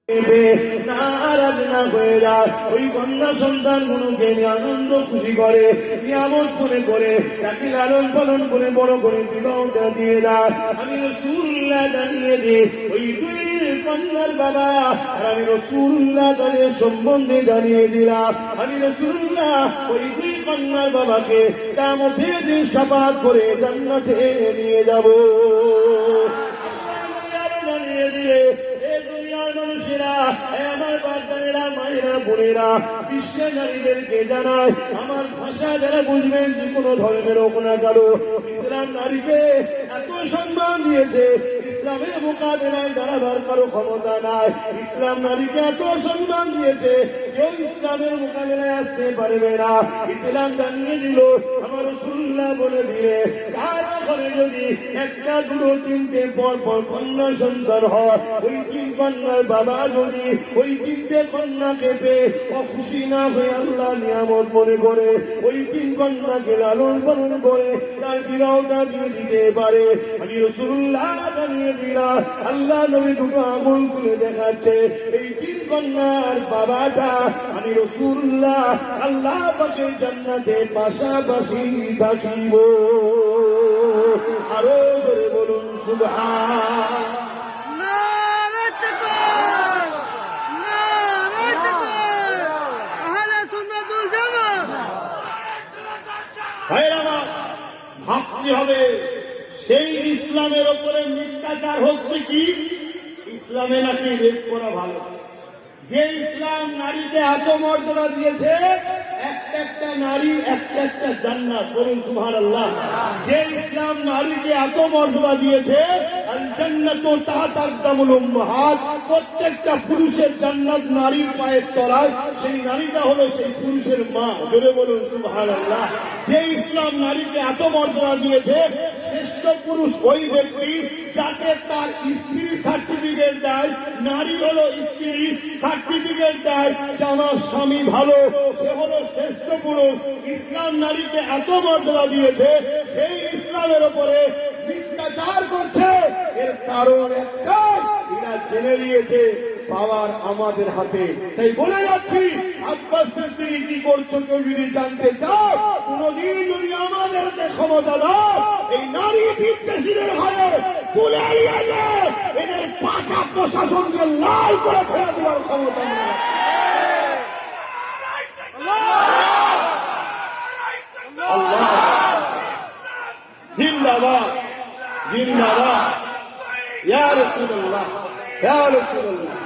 নারাজ না হয়ে যায়, ওই কন্যা সন্তান গুলোকে আনন্দ খুশি করে, নিয়ামত মনে করে, তাকে লালন পালন করে বড় করে বিবাহটা দিয়ে দেয়। আমি রাসূলুল্লাহ জানিয়ে দিই, ওই দুই কন্যার বাবা আর আমি রাসূলুল্লাহ তাদের সম্বন্ধে জানিয়ে দিলাম। আমি রাসূলুল্লাহ ওই দুই কন্যার বাবাকে কিয়ামতের দিন শাফাআত করে জান্নাতে নিয়ে যাব। জানিয়ে দিলে মানুষেরা, আমার বাচ্চারা, মায়েরা, বোনেরা, বিশ্বের নারীদেরকে জানায়, আমার ভাষা যারা বুঝবেন, যে কোনো ধর্মের হোক না কেন, ইসলাম নারীকে এত সম্মান দিয়েছে, ইসলামের মোকাবেলায় দাঁড়াবার কারো ক্ষমতা নাই। ইসলাম নারীকে এত সম্মান দিয়েছে, কেউ ইসলামের মোকাবেলায় আসতে পারবে না। ইসলাম জানিয়ে দিল, আমার রাসূলুল্লাহ বলে দিলে, কার ঘরে যদি একটা, দুটো, তিনটে পর পর কন্যা সন্তান হয়, ওই তিন কন্যার বাবা যদি ওই তিনটে কন্যাকে পেয়ে অখুশি না হয়ে আল্লাহ নিয়ামত মনে করে ওই তিন কন্যাকে লালন পালন করে তার বিবাহটা দিয়ে দিতে পারে। আমি রাসূলুল্লাহ জানিয়ে দিলাম, আল্লাহ নবী দুটো আঙুল তুলে দেখাচ্ছে, এই তিন কন্যার বাবাটা আমি রাসূলুল্লাহ আল্লাহ পাকের জান্নাতে পাশাপাশি থাকিব। আরো জোরে বলুন সুবহান। ভাবতে হবে, সেই ইসলামের ওপরে মিথ্যাচার হচ্ছে কি? ইসলামে নাকি রেপ করা ভালো। যে ইসলাম নারীকে এত মর্যাদা দিয়েছে, একটা একটা নারী একটা একটা জান্নাত, বলুন সুবহানাল্লাহ। যে ইসলাম নারীকে এত মর্যাদা দিয়েছে, আল জান্নাতু তাহতা আকদামুল উম্মাহাত, প্রত্যেকটা পুরুষের জান্নাত নারীর পায়ের তলায়, সেই নারীটা হলো সেই পুরুষের মা, জোরে বলুন সুবহানাল্লাহ। যে ইসলাম নারীকে এত মর্যাদা দিয়েছে, শ্রেষ্ঠ পুরুষ ওই ব্যক্তি যাকে তার স্ত্রী সার্টিফিকেট দেয়, নারী হলো স্ত্রী সার্টিফিকেট দেয় যে আমার স্বামী ভালো, সে হলো শ্রেষ্ঠ পুরুষ। ইসলাম নারীকে এত মর্যাদা দিয়েছে, সেই ইসলামের উপরে মিথ্যাচার করছে। এর কারণ একটাই, এরা জেনে নিয়েছে পাওয়ার আমাদের হাতে। তাই বলে যাচ্ছি, আব্বাস সিদ্দিকী কি করছো কেউ যদি জানতে চাও, কোনদিন যদি আমাদের ক্ষমতা দাও, এই নারী বিদ্বেষীদের ঘরে তুলে নিয়ে যায়, এদের পাকা প্রশাসনকে লাল করে ছেড়ে দেওয়ার ক্ষমতা নেই। জিন্দাবাদ জিন্দাবাদ, ইয়া রাসূলুল্লাহ ইয়া রাসূলুল্লাহ।